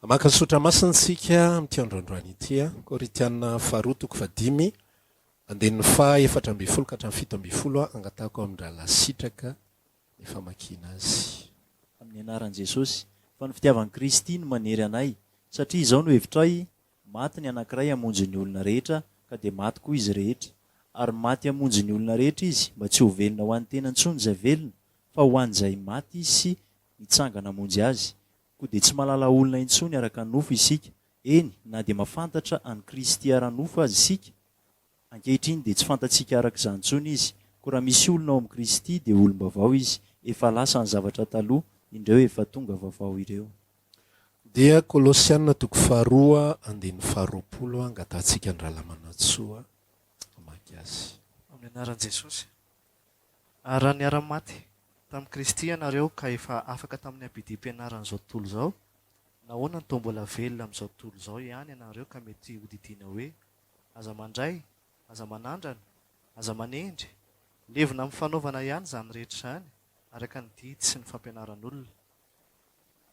Maka sotra masintsika amty androandroany ity a Koritiana faharotoko fa 5 andehan'ny fa 4 ka hatramin'ny 7 angatahako amin'ny raha lasitraka ny famakiana azy. Amin'ny anaran'i Jesosy, fa ny fitiavan'i Kristy no manery anay, satria izao no hevitray, maty ny anankiray hamonjy ny olona rehetra, ka dia maty koa izy rehetra. Ary maty hamonjy ny olona rehetra izy, mba tsy ho velona ho an'ny tena intsony izay velona, fa ho an'izay maty izy sy mitsangana hamonjy azy. Koa dia tsy malala olona intsony araka ny nofo isika. Eny, na dia mahafantatra an'i Kristy ara-nofo azy isika, ankehitriny dia tsy fantatsika araka izany intsony izy. Koa raha misy olona ao amin'i Kristy dia olom-baovao izy, efa lasa ny zavatra taloha, indreo efa tonga vaovao ireo. Dia Kolosiana toko 2 andehan'ny 20 angatahantsika ny raha lamanatsoa mamaky azy. Amin'ny anaran'i Jesosy. Raha ny ara-maty tamin'i Kristy ianareo ka efa afaka tamin'ny ampidim-pianaran'izao tontolo izao, nahoana ny tombola velona amin'izao tontolo izao ihany ianareo ka mety hodidina hoe aza mandray, aza manandrana, aza manendry, levona amin'ny fanaovana ihany izany rehetra izany, araka ny didy sy ny fampianaran'olona.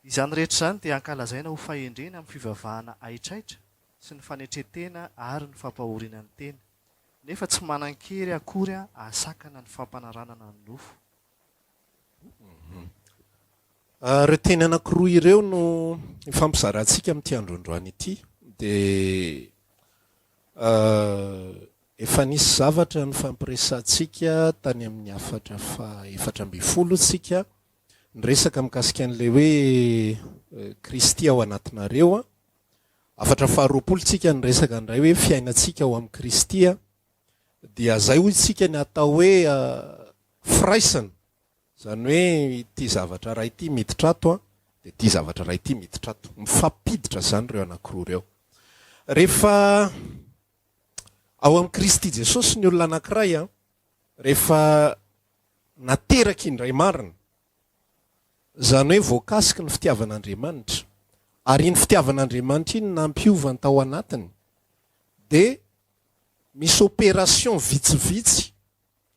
Izany rehetra izany dia ankalazaina ho fahendrena amin'ny fivavahana aitraitra sy ny fanetretena ary ny fampahoriana ny tena, nefa tsy manan-kery akory ahasakana ny fampanaranana ny nofo. Ireo teny anankiroa ireo no ifampizarantsika amin'ity androandroany ity, dia efa nisy zavatra ny fampiresantsika tany amin'ny 4 tsika ny resaka mikasika an'ilay hoe Kristy ao anatinareo. 4 tsika ny resaka ndray hoe fiainantsika ao amin'ny Kristy, dia zay hoy tsika ny atao hoe firaisana, zany hoe ity zavatra raha ity miditra ato dia ity zavatra raha ity miditra ato, mifampiditra zany ireo anankiroa ireo. Rehefa ao amin'ny Kristy Jesosy ny olona anankiray rehefa nateraka indray marina, zany hoe voakasiky ny fitiavan'Andriamanitra, ary iny fitiavan'Andriamanitra iny nampiovany tao anatiny, dia misy opération vitsivitsy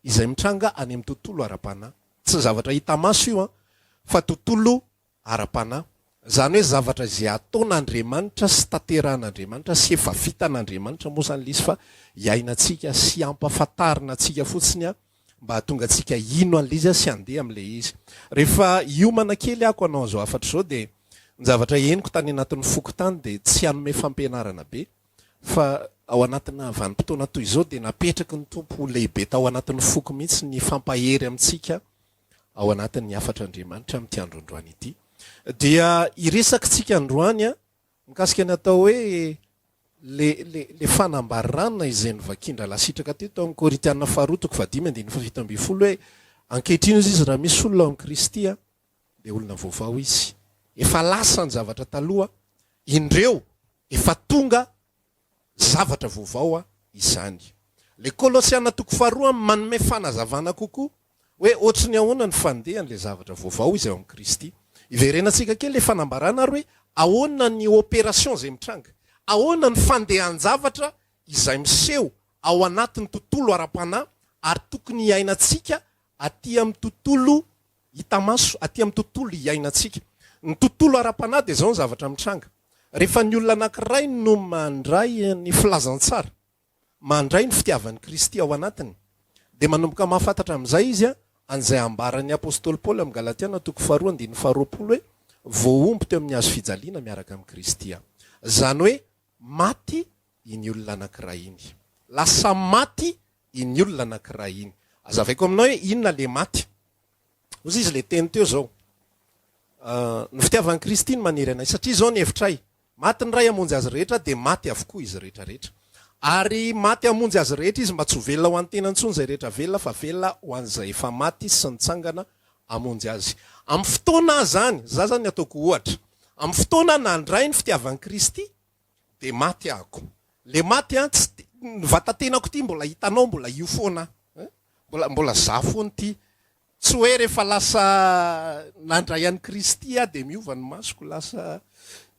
izay mitranga any amin'ny tontolo ara-panahy. Tsy zavatra hita maso io fa tontolo ara-panahy. Zany hoe zavatra izay ataon'Andriamanitra sy tanterahan'Andriamanitra sy efa vitan'Andriamanitra moa zany lisy fa iainantsika sy ampafantarina antsika fotsiny mba hatonga antsika ino an'ilay izy sy andeha amin'ilay izy. Rehefa hiomana kely ako anao zao afatra zao dia ny zavatra henoko tany anatin'ny foko tany dia tsy hanome fampianarana be, fa ao anatina vanim-potoana toy izao dia napetraky ny tompo lehibe tao anatin'ny foko mihitsy ny fampahery amintsika ao anatin'ny afatr'Andriamanitra amin'ity androandroany ity. Dia iresaka tsika androany mikasika ny atao hoe le fanambarana izay novakindra lasitraka teto amin'ny Koritiana 2:5 hoe ankehitriny izy raha misy olona ao amin'ny Kristy dia olona vaovao izy, efa lasa ny zavatra taloha, indreo efa tonga zavatra vaovao izany. Le Kolosiana 2 manome fanazavana kokoa hoe ohatry ny ahoana ny fandehan'le zavatra vaovao izy ao amin'ny Kristy. Iverenantsika kely le fanambarana ary hoe ahoana ny opération izay mitranga, ahoana ny fandehan-javatra izay miseho ao anatin'ny tontolo ara-panahy, ary tokony iainantsika aty amin'ny tontolo hita maso, aty amin'ny tontolo iainantsika. Ny tontolo ara-panahy dia izao ny zavatra mitranga. Rehefa ny olona anankiray no mandray ny filazantsara, mandray ny fitiavan'i Kristy ao anatiny, dia manomboka mahafantatra amin'izay izy an'izay ambaran'ny apôstôly Paoly amin'ny Galatiana 2:20 hoe voaomby teo amin'ny hazo fijaliana miaraka amin'ny Kristy. Zany hoe maty iny olona anankiray iny, lasa maty iny olona anankiray iny. Azavaiko aminao hoe inona le maty? Ozy izy le teny teo zao, ny fitiavan'i Kristy iny manery anay, satria zao ny hevitray, maty ny ray hamonjy azy rehetra dia maty avokoa izy rehetrarehetra. Ary maty hamonjy azy rehetra izy mba tsy ho velona ho an'ny tena intsony izay rehetra velona, fa velona ho an'izay efa maty sy nitsangana hamonjy azy. Amin'ny fotoana zany, za zany ataoko ohatra, amin'ny fotoana nandray ny fitiavan'i Kristy dia maty ahako. Le maty ny vatantenako ity mbola hitanao, mbola io foana, mbola za foana ity. Tsy hoe rehefa lasa nandray an'i Kristy dia miova ny masoko,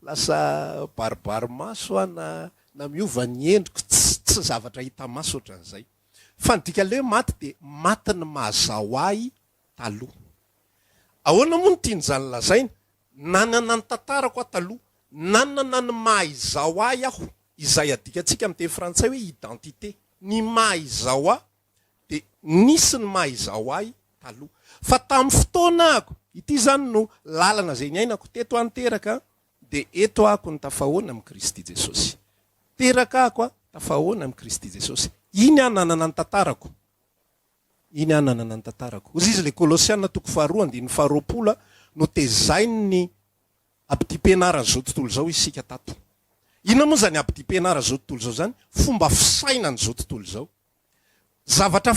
lasa baribary maso na miova ny endriko, tsy zavatra hita maso ohatran'izay. Fa ny dikan'ilay hoe maty dia maty ny mazao ahy taloha. Ahoana moa no tiany zany lazaina? Nanana ny tantarako aho taloha, nanana ny maha izao ahy aho, izay adikatsika amin'ny teny frantsay hoe identité, ny maha izao aho de nisy ny maha izao ahy taloha. Fa tamin'ny fotoana ako, ity zany no lalana zay niainako teto anteraka, de eto ako ny tafahoana amin'ny Kristy Jesosy. Teraka ako tafahoana amin'ny Kristy Jesosy. Iny ananana ny tantarako. Iny ananana ny tantarako. Ozy izy le Kolosiana 2:20 no tezainy ny abdipenarany zao tontolo zao isika tato. Ina moa zany abdipenara zao tontolo zao zany? Fomba fisainany zao tontolo zao. Zavatra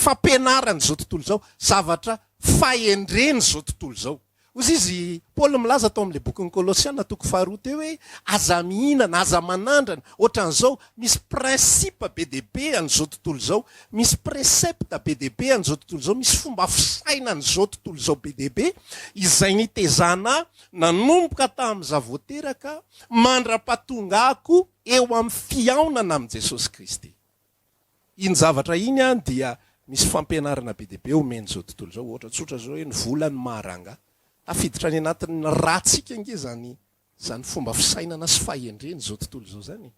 fampianarany zao tontolo zao, zavatra fahendreny zao tontolo zao. Ozy izy Paul milaza tao amin'le bokin'ny Kolosiana 2:2 teo hoe aza mihinana, aza manandrana, ohatran'izao misy principe be dia be an'izao tontolo zao, misy précepte be dia be an'izao tontolo zao, misy fomba fisaina an'izao tontolo zao be dia be, izay nitezana nanomboka tamin'iza voateraka mandra-patongako eo amin'ny fiaonana amin'i Jesosy Kristy. Iny zavatra iny dia misy fampianarana be dia be omen'izao tontolo zao, ohatra tsotra zao hoe ny volany maranga. Afiditra any anatin'ny ratsika nge zany fomba fisainana sy fahendreny zao tontolo zao zany.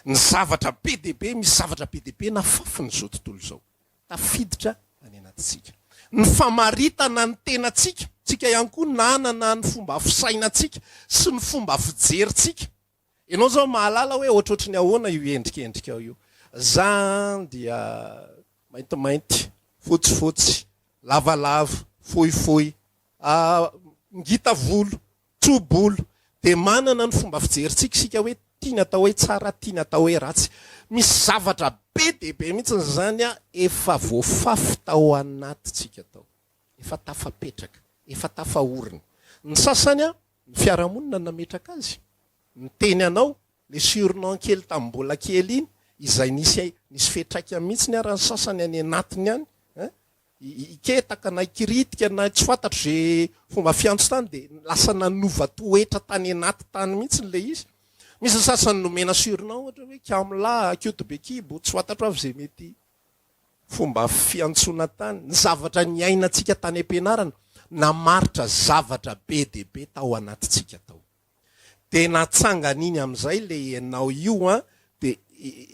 Ny zavatra be dia be, misy zavatra be dia be nafafiny zao tontolo zao. Tafiditra any anatitsika. Ny famaritana ny tenatsika, tsika ihany koa nanana ny fomba fisainatsika sy ny fomba fijeritsika. Ianao zao mahalala hoe ohatrohatry ny ahoana io endrikendrika io. Zany dia maintimainty, fotsifotsy, lavalava, fohifohy, ngita volo, tsobolo, de manana ny fomba fijeritsika sika hoe tiana atao hoe tsara, tiana atao hoe ratsy. Misy zavatra be dia be mihitsy zany efa voafafy tao anatitsika tao. Efa tafapetraka, efa tafaorina. Ny sasany ny fiarahamonina nametraka azy. Ny teny anao, le surnom kely tamin'ny mbola kely iny, izay nisy fetraika mihitsy ny arany sasany any anatiny any. Iketaka na ikiritika na tsy fantatro zay fomba fiantso tany de lasa nanova toetra tany anaty tany mihitsy le izy. Misy sasany nomena surnom ohatra hoe Kamla, Kyotobekibo, tsy fantatro avy zay mety fomba fiantsona tany. Ny zavatra ny ainatsika tany am-pianarana namaritra zavatra be dia be tao anatitsika tao. De natsangan'iny amin'izay le anao io de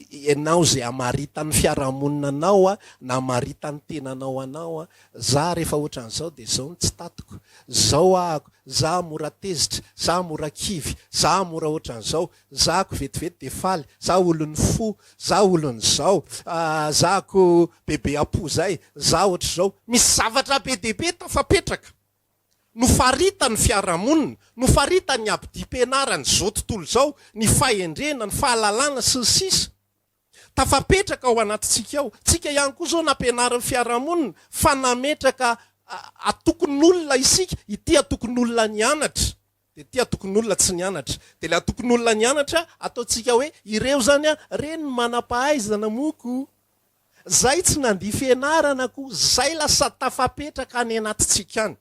ianao zay amaritany fiarahamonina anao namarita ny tenanao anao za rehefa ohatran'izao de zao ny tsy tatiko, zao ahako, za mora tezitra, za mora kivy, za mora ohatran'izao, zako vetivety de faly, za olony fo, za olony zao, zako bebe apo zay, za ohatr'izao. Misy zavatra be dia be tafapetraka. Nofarita ny fiarahamonina, nofarita ny abdipenarany zao tontolo zao, ny fahendrena, ny fahalalana sy ny sisa. Tafapetraka ao anatitsika ao. Tsika ihany koa zao nampianaran'ny fiarahamonina fa nametraka atokon'olona isika, ity atokon'olona nianatra, de ity atokon'olona tsy nianatra. De le atokon'olona nianatra ataotsika hoe ireo zany reny manam-pahaizana moko. Zay tsy nandiha fianarana ko, zay lasa tafapetraka any anatitsika any.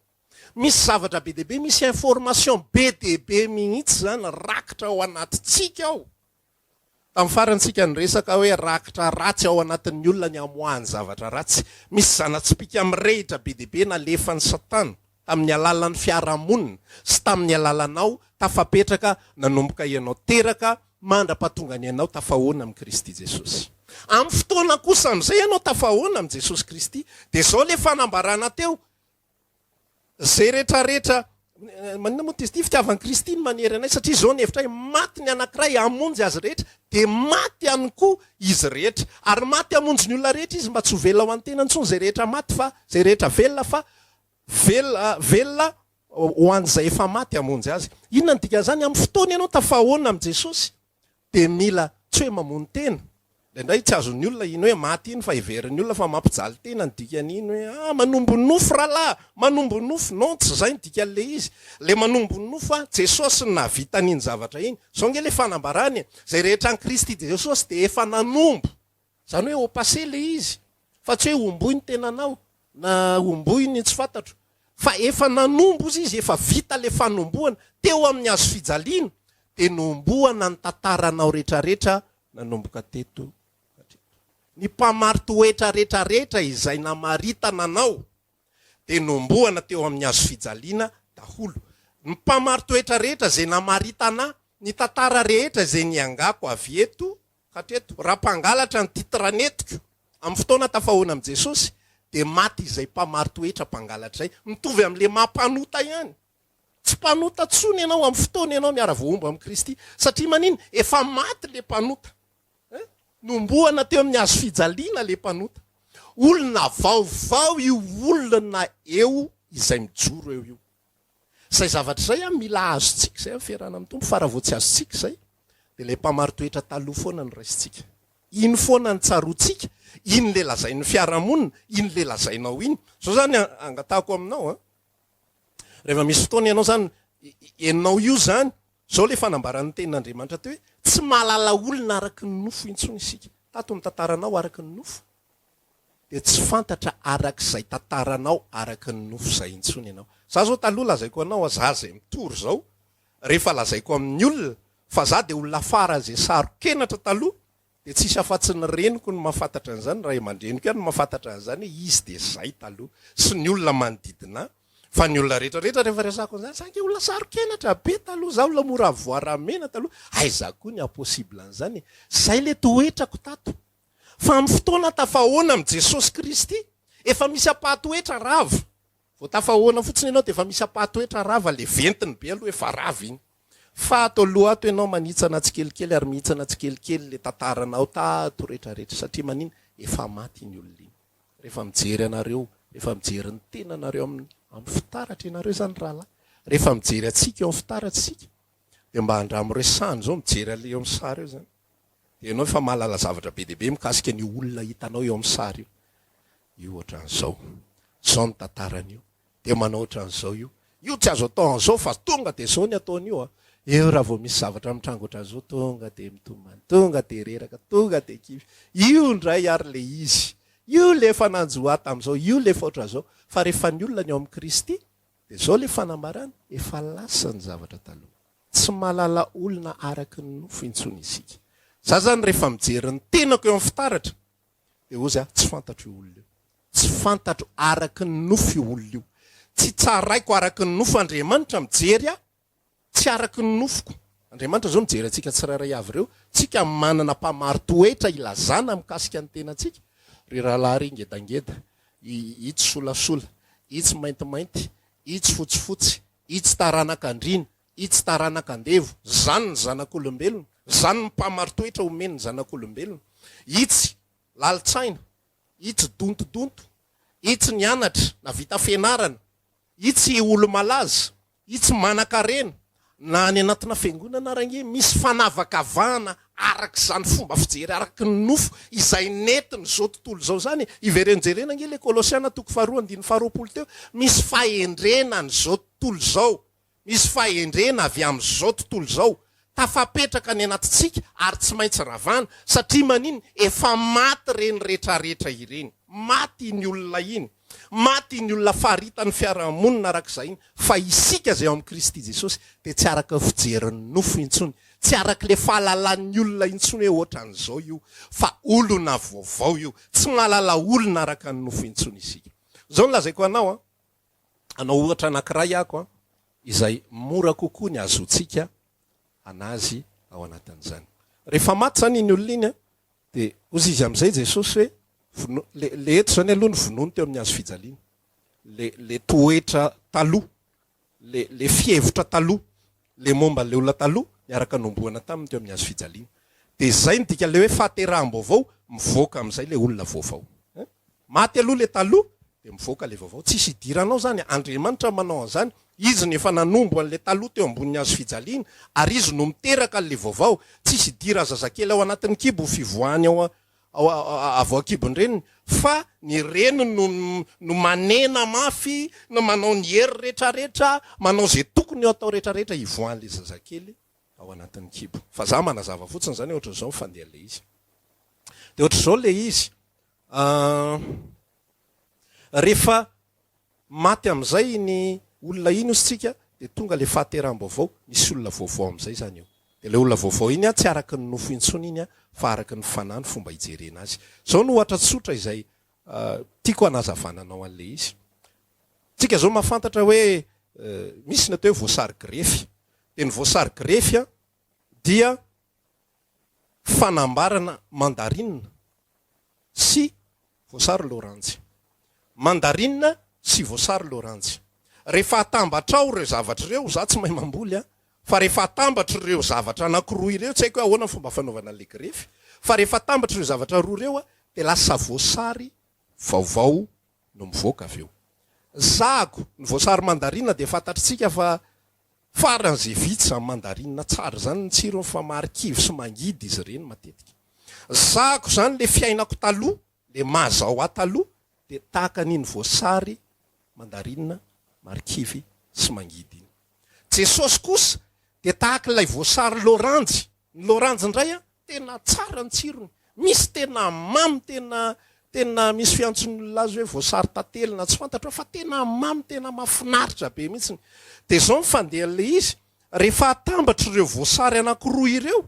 Misy zavatra be dia be, misy information be dia be mihitsy zany rakitra ao anatitsika ao. Tamin'ny farantsika nyresaka hoe rakitra ratsy ao anatin'ny olona ny amoahany zavatra ratsy. Misy zanatsipika mirehitra be dia be nalefan'ny Satana tamin'ny alalan'ny fiarahamonina sy tamin'ny alalanao tafapetraka nanomboka ianao teraka mandra-patongany ianao tafahoana amin'ny Kristy Jesosy. Amin'ny fotoana kosa amin'izay ianao tafahoana amin'ny Jesosy Kristy, de zao le fanambarana teo. Zay rehetrarehetra manina moa testy fitiavan'ny Kristy ny manery anay satria zao ny hevitra maty ny anankiray hamonjy azy rehetra de maty ihany koa izy rehetra, ary maty hamonjy ny olona rehetra izy mba tsy ho velona ho an-tena intsony zay rehetra maty fa zay rehetra velona fa velona ho an'izay efa maty hamonjy azy. Inona ny dikan'izany? Amin'ny fotoana ianao tafahoana amin'ny Jesosy de mila tsy hoe mamono tena. Indray tsy azon'ny olona iny hoe maty iny fa iverin'ny olona fa mampijaly tena ny dikan'iny hoe manombo nofo rahalahy, manombo nofo. Non, tsy zay ny dikan'le izy. Le manombo nofo Jesosy navita n'iny zavatra iny. Zao nge le fanambarany zay rehetra ny Kristy Jesosy de efa nanombo. Zany hoe au passé le izy. Fa tsy hoe omboy ny tenanao na omboy ny tsy fantatro. Fa efa nanombo izy, efa vita le fanomboana teo amin'ny hazo fijaliana de nomboana ny tantaranao rehetrarehetra nanomboka teto. Ny mpamarito oetra rehetrarehetra izay namaritana anao de nomboana teo amin'ny hazo fijaliana daholo. ny mpamary toetra rehetra zay namaritana ny tantara rehetra zay niangako avy eto hatreto raha mpangalatra ny titranetiko amin'ny fotoana tafahoana am' Jesosy de maty izay mpamary toetra mpangalatra zay mitovy am'le mampanota ihany tsy mpanota tsony ianao amin'ny fotoana ianao miara voaomba am' Kristy satria maniny efa maty le mpanota nomboana teo amin'ny hazo fijaliana le mpanota olona vaovao io olona eo izay mijoro eo io zay zavatra zay a mila azotsika zay fiarana amin'ny tompo fa raha vao tsy azotsika zay de le mpamary toetra taloha foana ny raisitsika iny foana ny tsarotsika iny le lazain'ny fiarahamonina iny le lazainao iny zao zany angatahako aminao rehefa misy fotoana ianao zany enao io zany zao le fanambaran'ny tenin'Andriamanitra teo hoe tsy malala olona araky ny nofo intsony isika tato ny tantaranao araky ny nofo de tsy fantatra arak'izay tantaranao araky ny nofo zay intsony ianao za zao taloha lazaiko anao za zay mitory zao rehefa lazaiko amin'ny olona fa za de olona fara zay sarokenatra taloha de tsisy afatsy ny reniko ny mahafantatra an'izany raha aman-dreniko ihany mahafantatra an'izany izy de zay taloha sy ny olona manodidina fa ny olona rehetrarehetra rehefa resako an'izany sanke olona sarokenatra be taloha za olona mora voaramena taloha aiza koa ny impossible an'izany zay le toetrako tato fa amin'ny fotoana tafahoana am' Jesosy Kristy efa misy apahatoetra rava vao tafahoana fotsiny ianao de efa misy apahatoetra rava le ventiny be aloha efa rava iny fa ato aloha ato ianao manitsana tsikelikely ary mihitsana tsikelikely le tantaranao tato rehetrarehetra satria maniny efa maty ny olona iny rehefa mijery anareo rehefa mijery ny tenanareo amin'ny fitaratra ianareo zany rahalahy rehefa mijery atsika eo amin'ny fitaratsika de mba andramoreo sany zao mijery ale eo amin'ny sary eo zany de ianao efa mahalala zavatra be deaibe mikasika ny olona hitanao eo amin'ny sary io ohatran'izao zao ny tantaran'io de manao ohatran'izao io tsy azo atao an'izao fa tonga de zao ny ataon'io eo raha vao misy zavatra mitrango ohatran'izao tonga de mitomany tonga de reraka tonga de kivy io ndray ary le izy io le efa nanjoata am'izao io le efa ohatran'izao fa rehefa ny olona ny ao amin'ny Kristy de zao le fanambarana efa lasa ny zavatra taloha tsy malala olona araky ny nofo intsony isika za zany rehefa mijery ny tenako eo amin'ny fitaratra de ozy tsy fantatro io olona io tsy fantatro araky ny nofo io olona io tsy tsaraiko araky ny nofo Andriamanitra mijery tsy araky ny nofoko Andriamanitra zao mijery atsika tsirairay avy reo tsika manana mpamary toetra ilazana mikasika ny tenantsika ry rahalahy ry ngedangeda itsy solasola itsy maintimainty itsy fotsifotsy itsy taranak'andrina itsy taranak'andevo zany ny zanak'olombelona zany ny mpamary toetra omeny ny zanak'olombelona itsy lalitsaina itsy dontodonto itsy nianatra na vita fianarana itsy olo malaza itsy manan-karena na any anatina fiangonana range misy fanavakavahana arak'izany fomba fijery araky ny nofo izay netiny zao tontolo zao zany iverenjerena nge le Kolosiana 2:2 teo misy fahendrenany zao tontolo zao misy fahendrena avy am'zao tontolo zao tafapetraka ny anatintsika ary tsy maintsy ravana satria maniny efa maty reny rehetrarehetra ireny maty ny olona iny maty ny olona faritany fiarahamonina arak'izay iny fa isika zay ao amin'ny Kristy Jesosy de tsy araka fijeriny nofo intsony tsy araka le fahalalan'ny olona intsony hoe ohatran'izao io fa olona vaovao io tsy malala olona araka ny nofo intsony isika zao ny lazaiko anao anao ohatra anankiray ako izay mora kokoa ny azotsika anazy ao anatin'izany rehefa maty zany iny olona iny de ozy izy am'izay Jesosy hoe le eto zany aloha ny vonoany teo amin'ny hazo fijaliana le toetra taloha le fihevotra taloha le momba le olona taloha miaraka nomboana taminy teo amin'ny hazo fijaliana de zay ndika le hoe fahateraham-baovao mivoaka am'izay le olona vaovao maty aloha le taloha de mivoaka le vaovao tsisy idiranao zany Andriamanitra manao an'izany izy ny efa nanombo an'le taloha teo ambonin'ny hazo fijaliana ary izy no miteraka le vaovao tsisy idira zazakely ao anatin'ny kibo fivoahany ao avao akibonyreny fa ny reny no manena mafy no manao ny hery rehetrarehetra manao zay tokony eo atao rehetrarehetra ivoan'le zazakely ao anatin'ny kibo fa za manazava fotsiny zany ohatr'izao mifandeha le izy de ohatr'izao le izy rehefa maty am'izay ny olona iny ositsika de tonga le fahateraham-baovao misy olona vaovao am'izay zany io de le olona vaovao iny tsy araky ny nofo intsony iny fa araky ny fanany fomba hijerena azy zao no ohatra tsotra izay tiako anazavananao an'le izy tsika zao mahafantatra hoe misy ny atao hoe voasary grefy. De ny voasary grefy a dia fanambarana mandarinina sy voasary loranjy. Mandarinina sy voasary loranjy. Rehefa atambatra ao ireo zavatra ireo, za tsy mahay mamboly a, fa rehefa atambatra ireo zavatra anankiroa ireo, tsy haiko hoe ahoana fomba fanaovana le grefy, fa rehefa atambatra ireo zavatra roa ireo a, de lasa voasary vaovao no mivoaka avy eo. Zago ny voasary mandarinina de fantatritsika fa faran'izay vitsy zany mandarinina tsara zany ny tsirony fa marikivy sy mangidy izy ireny matetika. Zago zany le fiainako taloha, le mazao ahy taloha, de tahaka an'iny voasary mandarinina marikivy sy mangidy iny. Jesosy kosa de tahaka ilay voasary loranjy. Ny loranjy indray a tena tsara ny tsirony, misy tena mamy, tena misy fiantson'olona azy hoe voasary tatelina tsy fantatra fa tena mamy, tena mahafinaritra be mihitsiny. De zao mifandeha le izy, rehefa atambatra ireo voasary anankiroa ireo,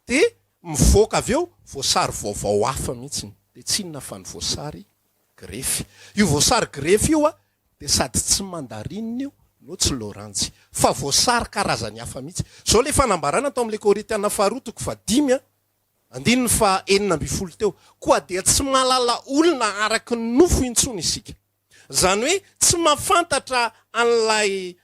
de mivoaka avy eo voasary vaovao hafa mihitsiny. De tsy inona fa ny voasary grefy. Io voasary grefy io a de sady tsy mandarinina io no tsy loranjy, fa voasary karazany hafa mihitsy. Zao le fanambarana tao amin'le Korintiana faharoa toko 5 andininy fa 9 teo, koa dia tsy malala olona araky ny nofo intsony isika. Zany hoe tsy mahafantatra an'lay,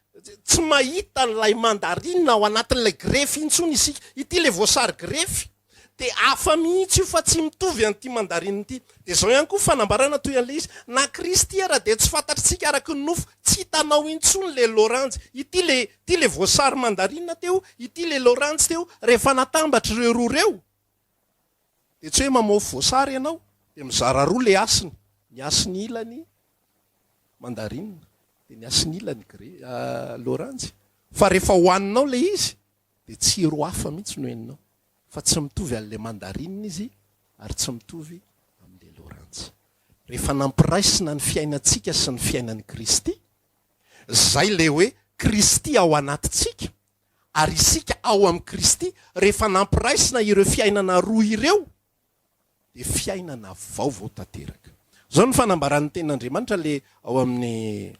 tsy mahita an'lay mandarinina ao anatin'ilay grefy intsony isika. Ity le voasary grefy de hafa mihitsy io fa tsy mitovy an'ity mandarinina ity. De zao ihany koa fanambarana toy an'le izy, na Kristy ara de tsy fantatritsika araky ny nofo, tsy hitanao intsony le loranjy. Ity le voasary mandarinina teo, ity le loranjy teo, rehefa natambatra ireo roa reo, de tsy hoe mamofo voasary ianao, de mizara roa le asiny, ny asiny ilany mandarinina, de ny asiny ilany loranjy. Fa rehefa hoaninao le izy, de tsiro hafa mihitsy no heninao. Fa tsy mitovy an'le mandarinina izy, ary tsy mitovy amin'le loranjy. Rehefa nampiraisina ny fiainantsika sy ny fiainan'ny Kristy, zay le hoe Kristy ao anatitsika, ary isika ao amin'ny Kristy, rehefa nampiraisina ireo fiainana roa ireo, de fiainana vaovao tanteraka. Zao ny fanambaran'ny ten'Andriamanitra le ao amin'ny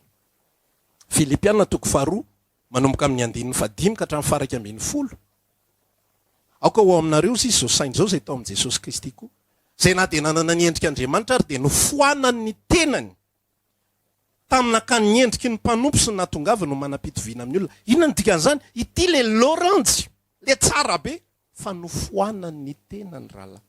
Filipiana toko 2 manomboka amin'ny 5 ka hatramin'ny faraka 10. Aoka ho aminareo izy zao sainy zao zay tao amin'i Jesosy Kristy koa, zay na de nanana ny endrik'Andriamanitra ary de nofoanany ny tenany tamina ka ny endriky ny mpanompo sy ny natongava no manam-pitoviana amin'ny olona. Inona ny dikan'izany? Ity le loranjy, le tsara be, fa nofoanany ny tenany rahalahy.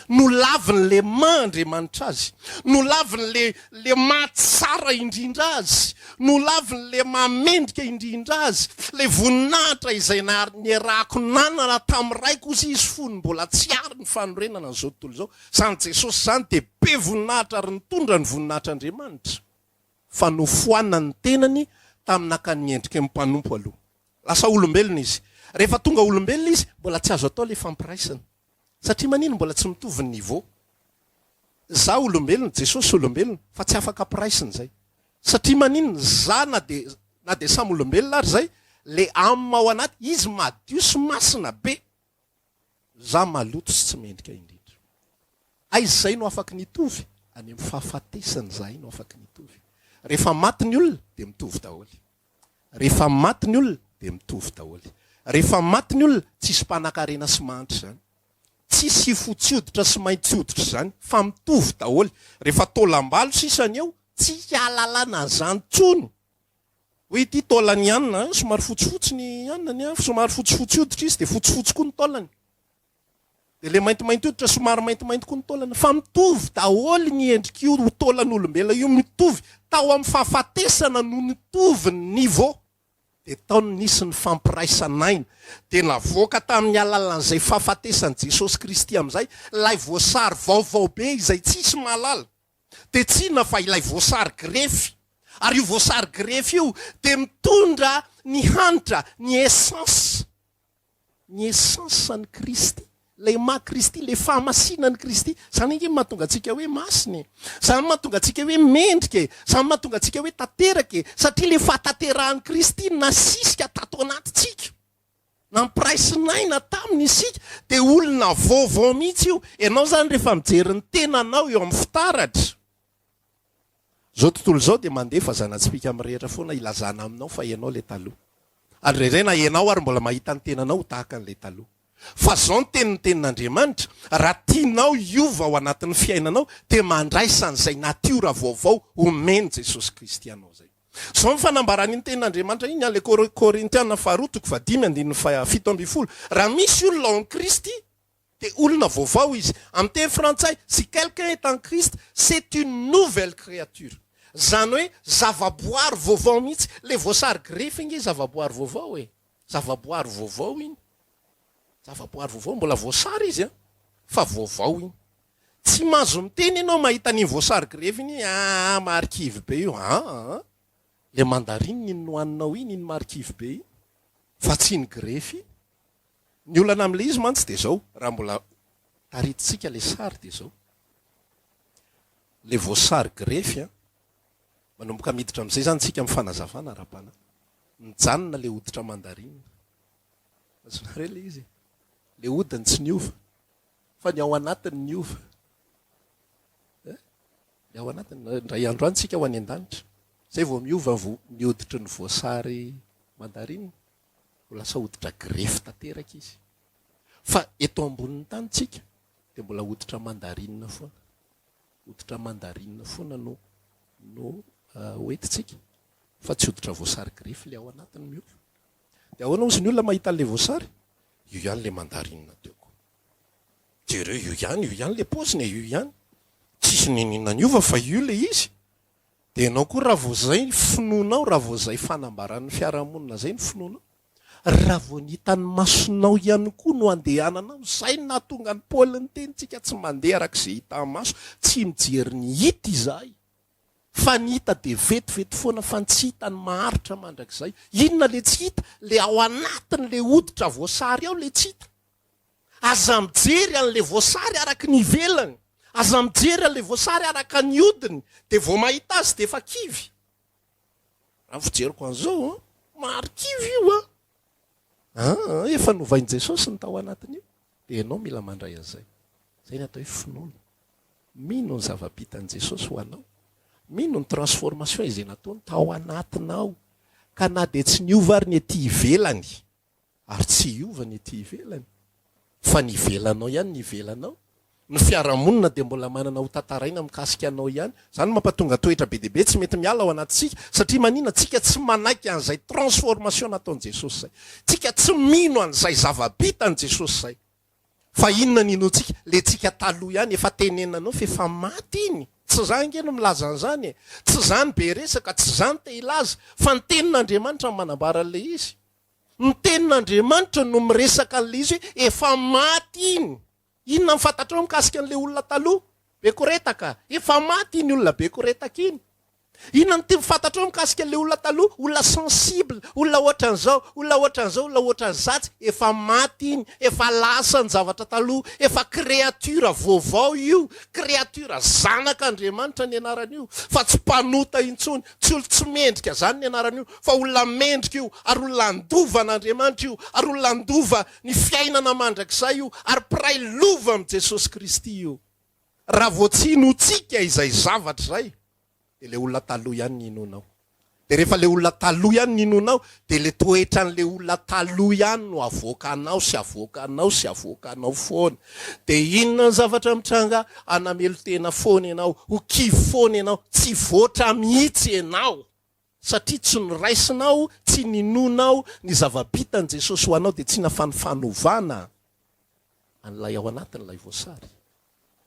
No laviny le Andriamanitra azy, no laviny le mahatsara indrindra azy, no laviny le mamendrika indrindra azy, le voninahitra izay nierahako nanana tamin'iraiko ozy izy fony mbola tsy ary ny fanorenana n'izao tontolo izao. Zany Jesosy zany de be voninahitra ary nitondra ny voninahitr'Andriamanitra, fa nofoanany tenany taminaka ny endrika ny mpanompo aloha. Lasa olombelona izy. Rehefa tonga olombelona izy, mbola tsy azo atao le fampiraisana. Satria manino mbola tsy mitovy ny niveau. Za olombelona, Jesosy olombelona, fa tsy afaka apiraisina zay. Satria manino za na de samy olombelona ary zay, le amina ao anaty izy madio sy masina be. Za maloto sy tsy mendrika indrindra. Aizy zay no afaka nitovy, any amin'ny fahafatesany zay no afaka nitovy. Rehefa maty ny olona de mitovy daholo. Rehefa maty ny olona de mitovy daholo. Rehefa maty ny olona tsisy mpanan-karena sy mahantry zany. Tsisy fotsioditra sy maintsyoditra zany, fa mitovy daholo. Rehefa tolambalo sisany eo, tsy alalana zany tsony. Hoe ity taolany ianina, somary fotsifotsy ny ianina, somary fotsifotsy hoditra izy, de fotsifotsy koa ny taolany. De le maintimainty hoditra somary maintimainty koa ny taolany. Fa mitovy daholo ny endriky io taolan'olombelona io, mitovy. Tao amin'ny fahafatesana no mitovy ny niveau. De taony nisy ny fampiraisanaina, de navoaka tamin'ny alalan'izay fahafatesany Jesosy Kristy amin'izay, ilay voasary vaovao be izay tsisy malala. De tsy inona fa ilay voasary grefy. Ary io voasary grefy io de mitondra ny hanitra, ny essence ny Kristy. Le maha Kristy, le fahamasinan'ny Kristy. Zany iny mahatonga antsika hoe masiny, zany mahatonga antsika hoe mendrika, zany mahatonga antsika hoe tanteraka, satria le fahataterahan'ny Kristy nasisika tato anatitsika, nampiraisinaina taminy isika, de olona vaovao mihitsy io. Ianao zany rehefa mijery ny tenanao eo amin'ny fitaratra, zao tontolo zao de mandeha fa zanatsipika am'rehatra foana ilazana aminao fa ianao le taloha ary rerena ianao ary mbola mahita ny tenanao tahaka an'le taloha fa zao ny tenin'andriamanitra raha tianao iova ao anatin'ny fiainanao de mandraisan'izay natiora vaovao omeny Jesosy Kristy anao zay. Zao ny fanambarany ny tenin'andriamanitra iny an'le Korintiana 2:7-7. Raha misy olona ao amin'ny Kristy de olona vaovao izy. Amin'ny teny frantsay, si quelqu'un est en Christ, c'est une nouvelle créature. Zany hoe zava-boahary vaovao mihitsy. Le voasary grefy iny zava-boahary vaovao e. Zava-boahary vaovao iny. Zava-boahary vaovao mbola voasary izy fa vaovao iny. Tsy mahazo miteny ianao mahita ny voasary grefy iny marikivy be io. Le mandarine iny nohaninao iny marikivy be iny. Fa tsy ny grefy. Ny olana am'le izy mantsy de zao, raha mbola tarititsika le sary de zao. Le voasary grefy manomboka miditra am'izay zany tsika mifanazavana rapana. Mijanona le hoditra mandarine. Azonareo le izy. Le hodiny tsy niova. Fa ny ao anatiny niova. Ny ao anatiny ndray andro any tsika ho any an-danitra. Zay vao miova ny hoditry ny voasary mandarine. Lasa hoditra grefy tanteraka izy. Fa eto ambonin'ny tany tsika de mbola hoditra mandarine foana. Hoditra mandarine foana no hoentitsika. Fa tsy hoditra voasary grefy le ao anatiny miova. De ahoana ozy ny olona mahita le voasary? Io ihany le mandarine teoko. Jereo io ihany le paoziny io ihany. Tsisy ninina niova fa io le izy. De ianao koa raha vao zay finoanao, raha vao zay fanambaran'ny fiarahamonina zay ny finoanao. Raha vao nita ny masonao ihany koa no andehananao, zay nahatonga ny Paoly ny tenitsika tsy mandeha arak'izay hita amin'ny maso, tsy mijery ny hita izahay. Fa ny hita de vetivety foana fa tsy hita ny maharitra mandrakizay. Inona le tsy hita? Le ao anatiny le hoditra voasary ao le tsy hita. Aza mijery an'le voasary araka ny ivelany. Aza mijery an'le voasary araka ny hodiny. De vao mahita azy de efa kivy. Raha fijeriko an'izao, marikivy io efa novain' Jesosy ny tao anatiny io. De ianao mila mandray an'izay. Zay ny atao hoe finoana. Mino ny zava-bitan'i Jesosy ho anao. Mino ny transformation izay nataony tao anatinao. Ka na de tsy niova ary ny ety ivelany. Ary tsy iova ny ety ivelany. Fa ny ivelanao ihany ny ivelanao. Ny fiarahamonina de mbola manana ho tantaraina mikasika anao ihany. Zany mampatonga toetra be deabe tsy mety miala ao anatsika. Satria manina tsika tsy manaiky an'izay transformation nataon'i Jesosy zay. Tsika tsy mino an'izay zava-bitan'i Jesosy zay. Fa inona nino tsika? Le tsika taloha ihany efa tenenanao fa efa maty iny. Tsy zany nge no milaza an'izany. Tsy zany be resaka, tsy zany te hilaza. Fa ny tenin'Andriamanitra no manambara an'le izy. Ny tenin'Andriamanitra no miresaka an'le izy efa maty iny. Inona mifantatra mikasika an'le olona taloha? Bekoretaka. Efa maty iny olona bekoretaka iny. Inona ny mifantatra mikasika an'le olona taloha? Olona sensible, olona ohatran'izao, olona ohatran'izao, olona ohatran'zatsy. Efa maty iny, efa lasa ny zavatra taloha, efa créature vaovao io, créature zanak'Andriamanitra ny anaran'io. Fa tsy mpanota intsony, tsy olo tsy mendrika zany ny anaran'io, fa olona mendrika io, ary olona andova n'Andriamanitra io, ary olona andova ny fiainana mandrakizay io, ary piray lova amin'i Jesosy Kristy io. Raha vao tsy inotsika izay zavatra zay, de le olona taloha ihany ninonao. De rehefa le olona taloha ihany ninonao, de le toetran'le olona taloha ihany no avoakanao sy avoakanao sy avoakanao foana. De inona ny zavatra mitranga? Anamelo tena foana ianao, ho kivy foana ianao, tsy voatra mihitsy ianao. Satria tsy noraisinao, tsy ninonao ny zava-bitan'i Jesosy ho anao, de tsy nafanifanovana an'ilay ao anatin'ilay voasary.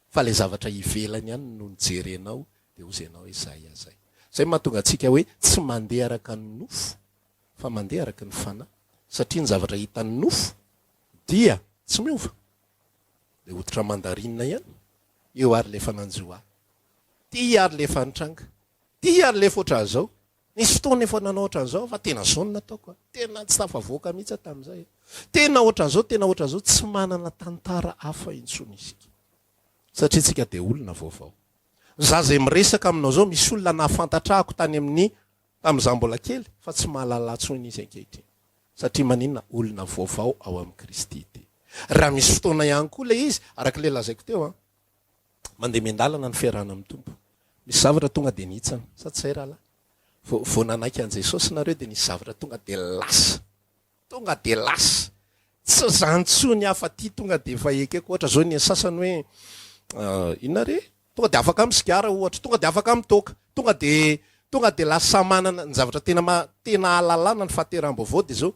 Fa le zavatra ivelany ihany no nijerenao, de ozy ianao izay. Zay mahatonga antsika hoe tsy mandeha araka ny nofo, fa mandeha araka ny fanahy. Satria ny zavatra hitan'ny nofo dia tsy miova. Le hoditra mandarine ihany, eo ary le fananjoa. Ty ary le fanitranga. Ty ary le ohatran'izao. Nisy fotoana efa nanao ohatran'izao fa tena zao no nataoko. Tena tsy tafavoaka mihitsy tamin'izay. Tena ohatran'izao, tsy manana tantara hafa intsony isika. Satria tsika de olona vaovao. Zay miresaka aminao zao misy olona nahafantatrahako tamin'izaho mbola kely fa tsy mahalala tsony izy ankehitriny. Satria maninona? Olona vaovao ao amin'ny Kristy ty. Raha misy fotoana ihany koa le izy, araka le lazaiko teo mandeha miandalana ny fiarahana amin'ny tompo. misy zavatra tonga de nitsana sa tsy hay rahalahy vo nanaiky an Jesosy nareo de nisy zavatra tonga de lasa tsy zantsony hafa ty tonga de efa ekeko ohatra zao ny sasany hoe inona re tonga de afaka misigara ohatra tonga de afaka mitoka tonga de lasa manana ny zavatra tena alalana ny fahateram-baovao de zao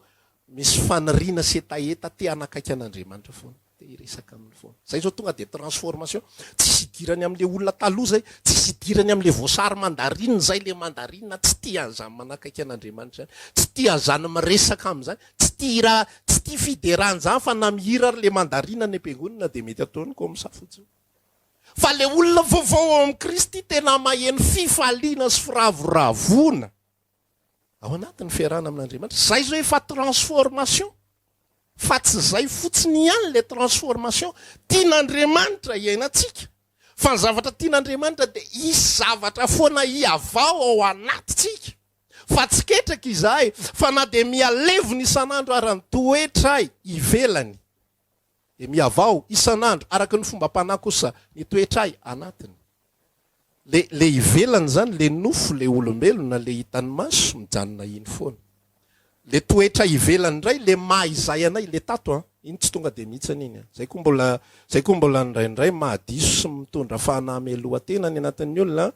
misy faniriana setaeta te anakaiky an'Andriamanitra foana te iresaka amin'ny foana zay zao tonga de transformation tsisy idirany am'le olona taloha zay tsisy idirany am'le voasary mandarina zay le mandarina tsy tia an'izany manakaiky an'Andriamanitra zany tsy tia zany miresaka am'izany tsy tia fiderany zany fa na mihira le mandarina ny ampiangonina de mety ataony ko misafotsy fa le olona vaovao amin'ny Kristy tena maheno fifaliana sy firavoravona ao anatin'ny fiarahana amin'Andriamanitra zay zao efa transformation fa tsy zay fotsiny ihany le transformation tian'Andriamanitra iainantsika fa ny zavatra tian'Andriamanitra de isy zavatra foana hiavao ao anatitsika fa tsy ketraka izahay fa na de mialevona isan'andro ary ny toetray ivelany de miavao isan'andro araka ny fomba mpanakosa ny toetray anatiny le ivelany zany le nofo le olombelona le hitany maso mijanona iny foana le toetra ivelany ndray le mahizay anay le tato iny tsy tonga de mihitsany iny zay koa mbola ndraindray mahadiso sy mitondra fahanameloha-tena ny anatin'ny olona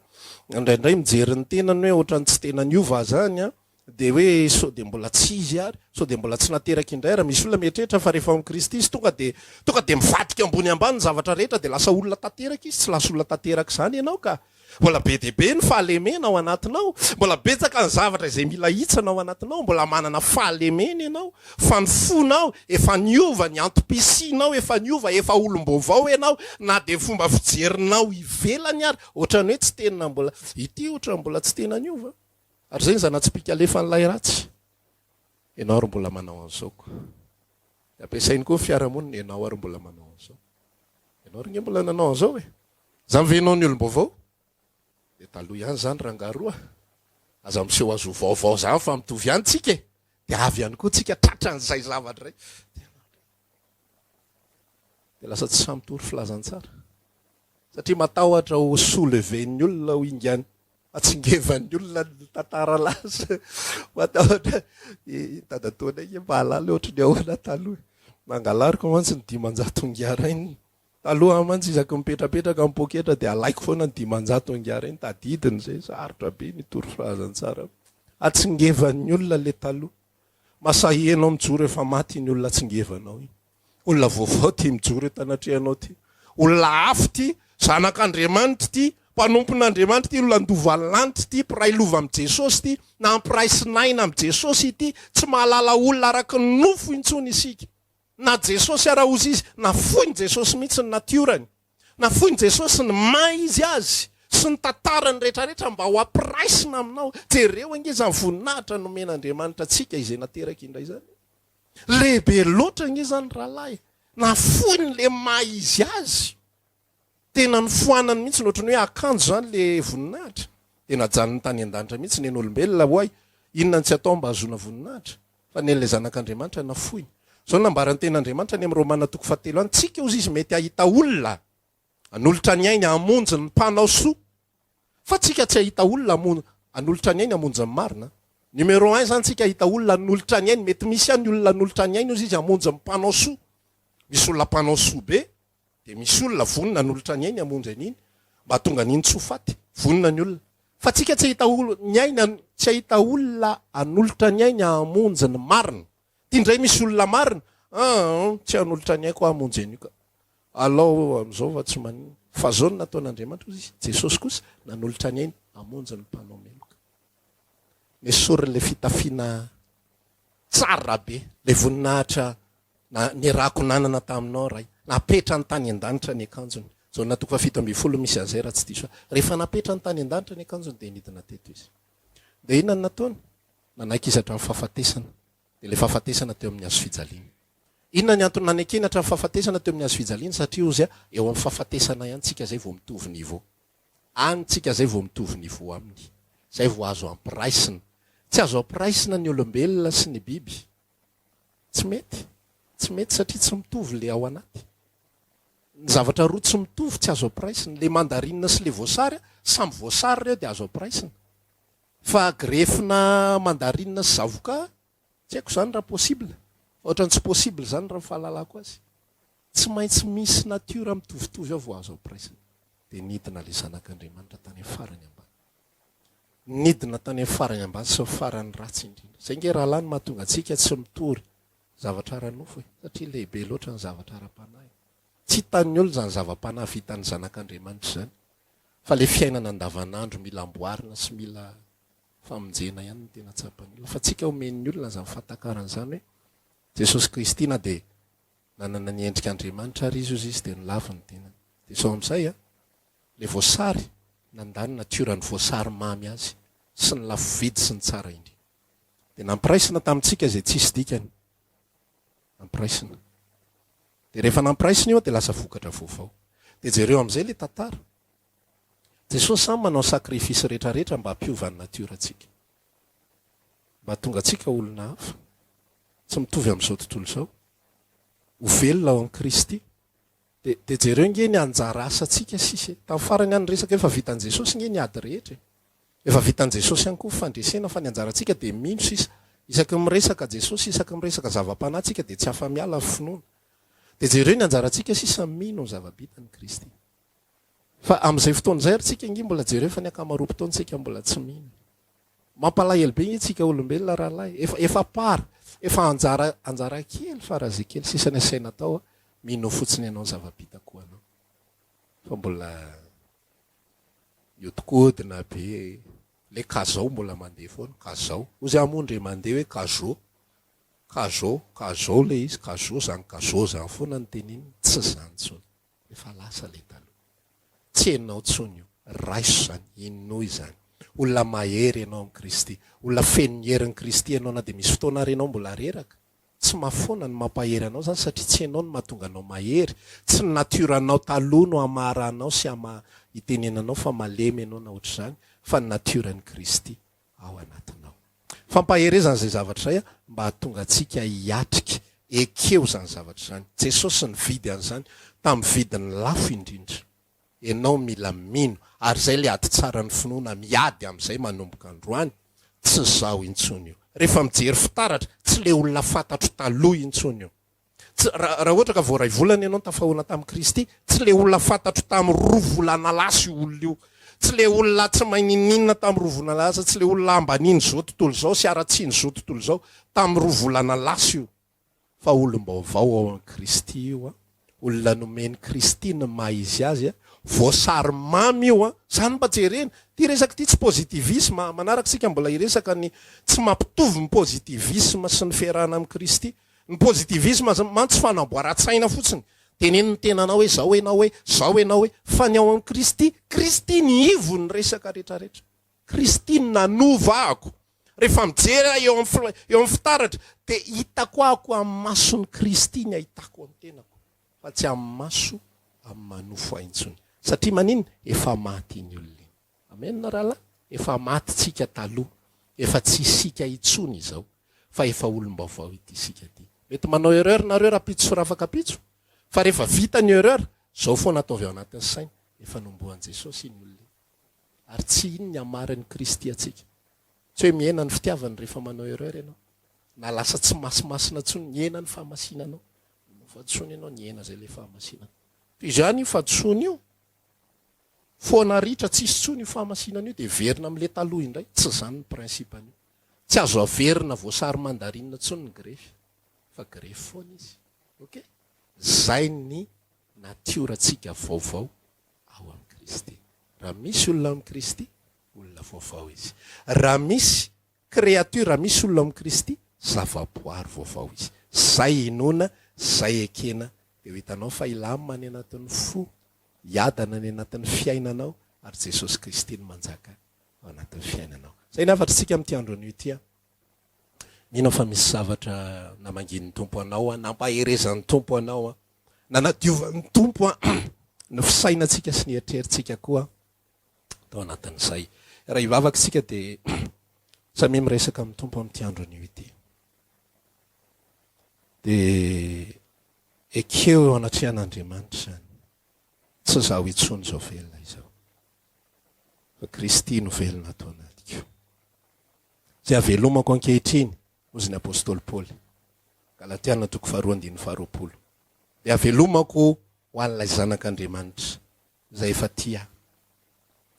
ndraindray mijery ny tenany hoe ohatrany tsy tena niova zany de hoe so de mbola tsy izy ary so de mbola tsy nateraka indray ary misy olona mieritreritra fa rehefa amin'ny Kristy izy tonga de mivadika ambony ambany ny zavatra rehetra de lasa olona tanteraka izy tsy lasa olona tanteraka zany ianao ka mbola be deaibe ny fahalemena ao anatinao mbola betsaka ny zavatra izay mila hitsana ao anatinao mbola manana fahalemena ianao fa ny fonao efa niova ny antopisinao efa niova efa olom-baovao ianao na de fomba fijerinao ivelany ary ohatrany hoe tsy tenina mbola ity ohatra mbola tsy tena niova ary zay ny zanatsipika alefa n'lay ratsy ianao ary mbola manao an'izao koa ampiasainy koa fiarahamonina ianao ary mbola manao an'izao ianao ary nge mbola nanao an'izao e za mivenao ny olom-baovao de taloha ihany zany rangaroa aza miseho azo vaovao zany fa mitovy ihany tsika e de avy ihany koa tsika tratran'izay zavatra ray de lasa tsy samytory filazantsara satria matahotra ho souleven'ny olona ho ingany atsingevan'ny olona ny tantara laza matahotra tadataona iny mba halala ohatra ny ahoana taloha mangalariko mantsy ny dimanjato ngiara iny taloha mantsy izaka mipetrapetraka amin'ny poketra de alaiko foana ny dimanjato ngiara iny tadidiny zay sarotra be ny tory filazantsara atsingevan'ny olona le taloha masahianao mijoro efa maty ny olona atsingevanao iny olona vaovao ty mijoro etanatrehanao ty olona afo ty zanak'Andriamanitra ty mpanompon'Andriamanitra ty olona ndovalanitra ty mpiray lova am' Jesosy ty na mpiray sinaina am' Jesosy ity tsy mahalala olona araky ny nofo intsony isika na Jesosy ara ozy izy na foiny Jesosy mihitsy ny natiorany na foiny Jesosy ny maha izy azy sy ny tantarany rehetrarehetra mba ho ampiraisina aminao jereo angeza ny voninahitra nomen'Andriamanitra atsika izay nateraka indray zany lehibe loatra nge zany rahalahy na foiny le maha izy azy tena ny foanany mihitsy ny ohatrany hoe akanjo zany le voninahitra tena janony tany an-danitra mihitsy ny olombelona hoay inona ny tsy atao mba hazona voninahitra fa nen'le zanak'Andriamanitra na foiny zao nambarany ten'Andriamanitra ny amin'ny Romana 7 any tsika ozy izy mety ahita olona anolotra ny ainy hamonjy ny mpanao soa fa tsika tsy ahita olona anolotra ny ainy hamonjy ny marina numéro 1 zany tsika ahita olona anolotra ny ainy mety misy ihany olona anolotra ny ainy ozy izy hamonjy ny mpanao soa misy olona mpanao soa be de misy olona vonina anolotra ny ainy hamonjy an'iny mba tonga n'iny tsy ho faty vonina ny olona fa tsika tsy ahita ny ainy tsy ahita olona anolotra ny ainy hamonjy ny marina indray misy olona marina tsy hanolotra ny aiko hamonjy an'io ka alao am'izao fa tsy manino fa zao ny nataon'Andriamanitra ozy Jesosy kosa nanolotra ny ainy hamonjy ny mpanao meloka nesoryn'le fitafiana tsara be le voninahitra ny rako nanana taminao ray napetra ny tany an-danitra ny akanjony zao natoko fa 7 misy azay raha tsy diso rehefa napetra ny tany an-danitra ny akanjony de nidina teto izy de inona ny nataony nanaiky izy hatramin'ny fahafatesana de le fahafatesana teo amin'ny hazo fijaliana inona ny antony nanekena hatramin'ny fahafatesana teo amin'ny hazo fijaliana satria ozy eo amin'ny fahafatesana ihany tsika zay vao mitovy niveau any tsika zay vao mitovy niveau aminy zay vao azo ampiraisina tsy azo ampiraisina ny olombelona sy ny biby tsy mety satria tsy mitovy le ao anaty ny zavatra roa tsy mitovy tsy azo ampiraisina le mandarinina sy le voasary samby voasary reo dia azo ampiraisina. Fa grefina mandarinina sy zavoka tsy haiko zany raha possible. Ohatrany tsy possible zany raha fahalalako azy. Tsy maintsy misy natiora mitovitovy ao vao azo ampiraisina. Dia nidina ilay zanak'Andriamanitra tany amin'ny farany ambany. Nidina tany amin'ny farany ambany sy farany ratsy indrindra. Zay nge raha lany mahatonga antsika tsy mitory zavatra ranofo satria lehibe loatra ny zavatra ara-panahy. Tsy hitan'ny olona zany zava-panahy vitan'ny zanak'Andriamanitra zany. Fa le fiainana andavanandro mila amboarina sy mila famonjena ihany ny tena tsapany olona. Fa tsika omen'ny olona zany fahatakarana zany hoe Jesosy Kristy na dia nanana ny endrik'Andriamanitra ary izy dia nilava ny tenany. Dia sao amin'izay le voasary nandany natiorany voasary mamy azy sy ny lafo vidy sy ny tsara indrindra. Dia nampiraisina tamintsika izay tsisy dikany. Nampiraisina. Dia rehefa nampiraisina io dia lasa vokatra vaovao. Dia jereo amin'izay le tantara. Jesosy samy manao sakrifisy rehetrarehetra mba hampiova ny natiorantsika. Mba tonga antsika olona hafa. Tsy mitovy amin'izao tontolo izao. Ho velona ao amin'ny Kristy. Dia jereo nge ny anjara asantsika sisy. Tamin'ny farany any resaka efa vitan'i Jesosy nge ny ady rehetra. Efa vitan'i Jesosy ihany koa fandresena fa ny anjarantsika dia mino sisa. Isaky miresaka Jesosy, isaky miresaka zava-panahintsika dia tsy afa-miala ny finoana. Dia jereo ny anjarantsika sisa mino ny zava-bitan'i Kristy. Fa amin'izay fotoana izay aritsika nge mbola jereo fa ny akamaroam-potoantsika mbola tsy mino. Mampalahelo be nge tsika olombelona rahalahy. Efa para, efa anjara kely farazy kely sisa ny asaina tao mino fotsiny ianao zava-bita koa anao. Fa mbola miodikodina be. Le kazao mbola mandeha foana, kazao. Ozy amondre mandeha hoe kazao. Kazao le izy, kazao zany foana ny teniny, tsy zany tsony. Efa lasa le taloha. Tsy enao tsony io, raiso zany, inno izany. Olona mahery ianao amin'ny Kristy. Olona feno ny herin'i Kristy ianao na dia misy fotoana renao mbola reraka. Tsy mahafoana ny mampahery anao zany satria tsy ianao no mahatonga anao mahery. Tsy ny natioranao taloha no hamaranao sy hitenenanao fa malemy ianao na ohatr'izany. Fa ny natioran'i Kristy ao anatinao. Fampaherezana izay zavatra izay mba hahatonga antsika hiatrika ekeo zany zavatra zany. Jesosy nividy an'izany tamin'ny vidiny lafo indrindra. Ianao mila mino ary izay le ady tsara ny finoana miady amin'izay manomboka androany. Tsy zao intsony io. Rehefa mijery fitaratra tsy le olona fantatro taloha intsony io. Raha ohatra ka voaray volana ianao tafahoana tamin'i Kristy, tsy le olona fantatro tamin'ny roa volana lasa io olona io. Tsy le olona tsy maininina tamin'ny roa volana lasa, tsy le olona ambaniny zao tontolo zao sy aratsiny zao tontolo zao tamin'ny roa volana lasa io. Fa olom-baovao ao amin'ny Kristy io. Olona nomeny Kristy ny maha izy azy. Voasary mamy io zany mba jerena. Ty resaka ty tsy positivisme, manaraka sika mbola iresaka ny tsy mampitovy ny positivisme sy ny fiarahana amin'ny Kristy. Ny positivisme mantsy fanamboaran-tsaina fotsiny. Teneniny tenanao hoe zao hoe fa ny ao amin'ny Kristy, Kristy ny ivo ny resaka rehetrarehetra. Kristy nanova ako. Rehefa mijery eo amin'ny fitaratra dia hitako ako amin'ny mason'ny Kristy ny ahitako amin'ny tenako. Fa tsy amin'ny maso amin'ny manofo aintsony. Satria manino efa maty ny olona. Amen na rahalahy. Efa maty tsika taloha. Efa tsy isika intsony izao. Fa efa olom-baovao ity isika ity. Mety manao erreur nareo raha pitso sy rafaka pitso. Fa rehefa vita ny erreur, zao foana ataovy ao anatin'ny saina. Efa nomboan'i Jesosy iny olona. Ary tsy iny ny amaran'ny Kristy atsika. Tsy hoe miena ny fitiavany rehefa manao erreur ianao. Na lasa tsy masimasina tsony niena ny fahamasinanao. Fa tsony ianao niena zay le fahamasinana. Izany io fa tsony io. Foana ritra tsisy tsony io fahamasinana io dia verina amin'le taloha indray. Tsy zany ny prinsipany io. Tsy azo averina voasary mandarinina tsony ny grefy. Fa grefy foana izy. Okay? Zay ny natiorantsika vaovao ao amin'ny Kristy. Raha misy olona amin'ny Kristy, olona vaovao izy. Raha misy créature, raha misy olona amin'ny Kristy, zava-boahary vaovao izy. Zay inoana, zay ekena. Dia ho hitanao fa ilamina ny anatin'ny fo, hiadana ny anatin'ny fiainanao, ary Jesosy Kristy ny manjaka ao anatin'ny fiainanao. Zay ny havatritsika amin'ity andro anio ity. Mino fa misy zavatra namangin'ny tompo anao, nampaherezan'ny tompo anao, nanadiovan'ny tompo ny fisainantsika sy ny eritreritsika koa tao anatin'izay. Raha hivavaka isika dia samy miresaka amin'ny tompo amin'ity andro anio ity. Dia ekeo eo anatrehan'Andriamanitra zany. Tsy zaho intsony zao velona izao. fa Kristy no velona atao anatiko. Zay avelomako ankehitriny ozy ny apôstôly Paoly. Galatiana 2:20. Dia avelomako ho an'ilay zanak'Andriamanitra zay efa tia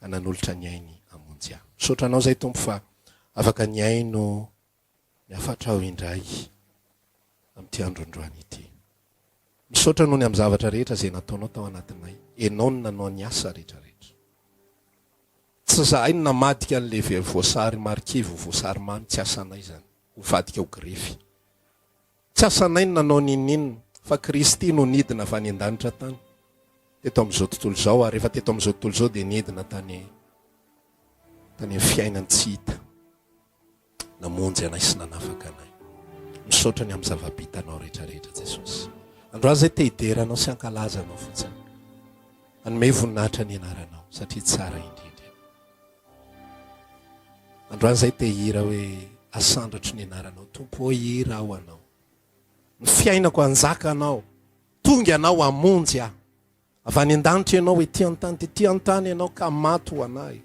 ka nanolotra ny ainy amonjy ahy. Misaotra anao zay tompo fa afaka ny aino miafatra aho indray amin'ity androandroany ity. Misaotra noho ny amin'ny zavatra rehetra zay nataonao tao anatinay. Enao no nanao ny asa rehetrarehetra. Tsy zahay no namadika an'le voasary markivo, voasary mamy, tsy asanay zany. Ho vadika ho grefy. Tsy asanay no nanao ninninina fa Kristy no nidina avy any an-danitra tany. Teto amin'izao tontolo zao ary rehefa teto amin'izao tontolo zao dia nidina tany amin'ny fiainany tsy hita. Namonjy anay sy nanafaka anay. Misaotra ny amin'ny zava-bitanao rehetrarehetra Jesosy. Androany zay te hideranao sy ankalazanao fotsiny. Anome voninahitra ny anaranao satria tsara indrindra. Androany zay te hira hoe asandratry ny anaranao. Tompo hira ao anao. Ny fiainako anjaka anao. Tonga anao amonjy aho. Avy any an-danitra ianao ety an-tany, ety an-tany ianao ka maty ho anay.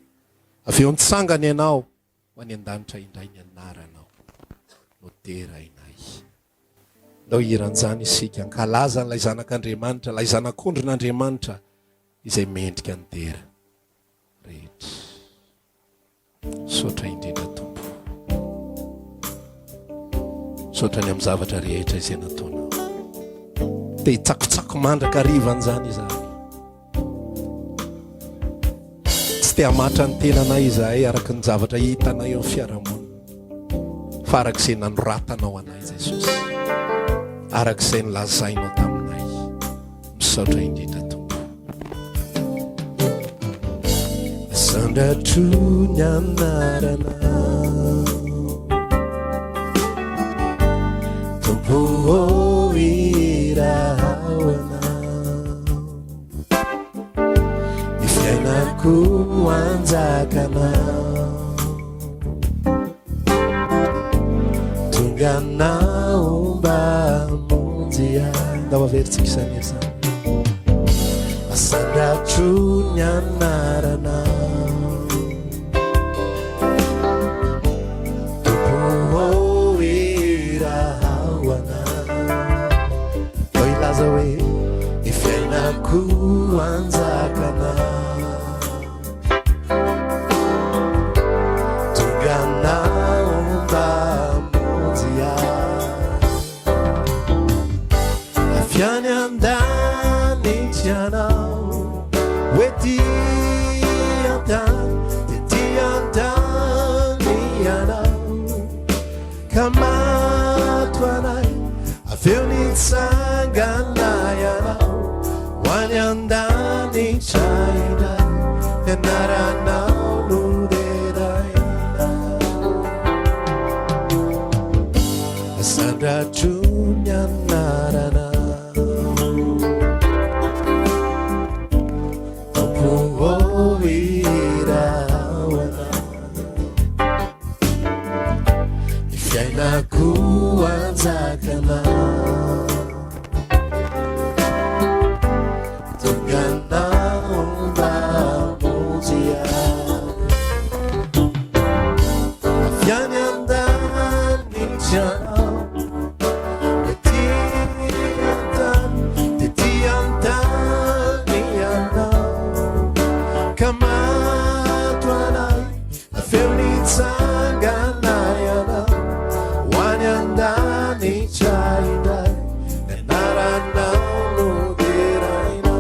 Avy eo nitsangana ianao ho any an-danitra indray ny anaranao. Notera inay. Ndao hiranjany isika ankalaza n'ilay zanak'Andriamanitra, ilay zanak'ondrin'Andriamanitra izay mendrika ny dera rehetra. Saotra indrindra tompo. Saotra ny amin'ny zavatra rehetra izay nataonao. Te hitsakotsako mandraka arivan'izany izany. Tsy te hamatra ny tenanay izahay araka ny zavatra hitanay eo amin'ny fiarahamonina. Fa arak'izay nanoratanao anay Jesosy. Arak'izay nilazainao taminay. Misaotra indrindra tompo. Sandratro ny anaranao tompo irao anao. Ny fiainako anjakanao. Tonga anao mba amonjy ahy. Ndao averitsika izany izany. Sandratro ny anaranao tompo irao anao. Ndao ilaza hoe ny fiainako anjakanao. Tonga anao mba amonjy ahy. Avy any an-danitra ianao ety an-tany, ety an-tany ianao ka mato anay. Avy eo nitsangana ianao ho any an-danitra indray. Ny anaranao no deraina. Sandratro ny anaranao tompo irao anao. Ny fiainako anjakanao. Tonga anao mba amonjy ahy. Avy any an-danitra ianao ety an-tany, ety an-tany ianao ka mato anay. Avy eo nitsangana ianao ho any an-danitra indray. Ny anaranao no deraina.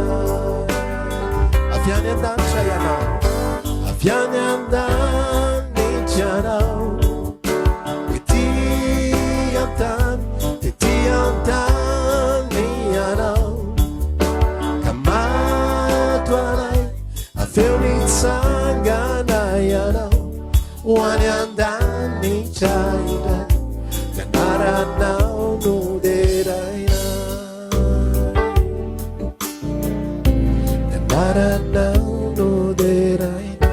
Avy any an-danitra ianao. Avy any an-danitra ianao ety an-tany, ety an-tany ianao ka mato anay. Avy eo nitsangana ianao ho any an-danitra indray. Ny anaranao no deraina. Ny anaranao no deraina.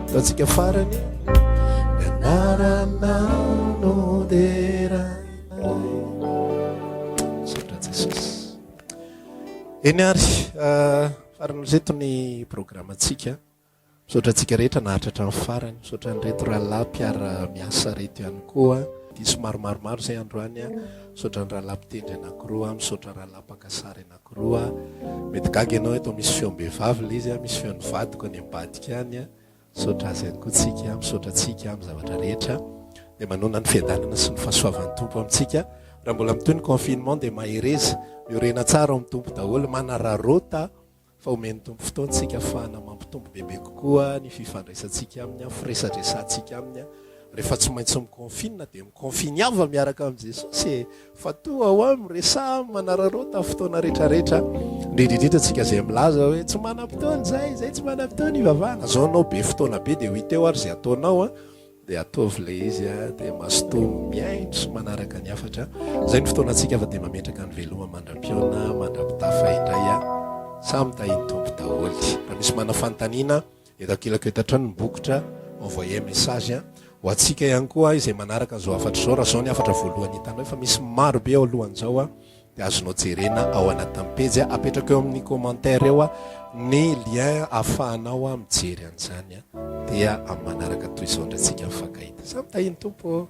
Ataontsika farany. Ny anaranao no deraina. Saotra Jesosy. Eny ary faran'izay tony programantsika misaotra antsika rehetra nahatratra amin'ny farany, misaotra nyreto rahalahy mpiara miasa reto ihany koa, diso maromaromaro zay androany a, misaotra ny rahalahy mpitendry anankiroa, misaotra rahalahy mpakasary anankiroa. Mety gaga ianao eto misy feom-behivavy le izy a, misy feon'ny vadiko any ambadika any a, misaotra azy ihany koa tsika, misaotra antsika amin'ny zavatra rehetra, dia manona ny fiadanana sy ny fahasoavan'ny tompo amintsika. Raha mbola mitoy ny confinement dia mahereza miorena tsara ao amin'ny tompo daholo, manararota fa omeny tompo fotoantsika ahafahana mampitombo bebe kokoa ny fifandraisantsika aminy a, firesadresantsika aminy a. Rehefa tsy maintsy miconfine dia miconfine ava miaraka amin'i Jesosy, fa toa ho a miresa manararota fotoana rehetrarehetra, indrindrindrindra antsika zay milaza hoe tsy manam-potoana zay tsy manam-potoana ivavahana, zao anao be fotoana be dia 8 eo ary zay ataonao a, dia ataovy le izy a, dia masotomy miaintro sy manaraka ny hafatra. Zay ny fotoana antsika fa dia mametraka ny veloma mandram-piona mandram-pitafa indray a, samy tahiny tompo daholo. Raha misy manafantaniana etakilako etatra ny bokotra envoyer message a ho antsika ihany koa izay manaraka zao hafatra zao. Raha zao ny hafatra voalohany hitanao fa misy maro be ao alohan'izao a, dia azonao jerena ao anatin'ny pejy a, apetraka eo amin'ny commentaire eo a ny lien ahafahanao a mijery an'izany a, dia amin'ny manaraka toy izao ndratsika mifankahita. Samy tahiny tompo.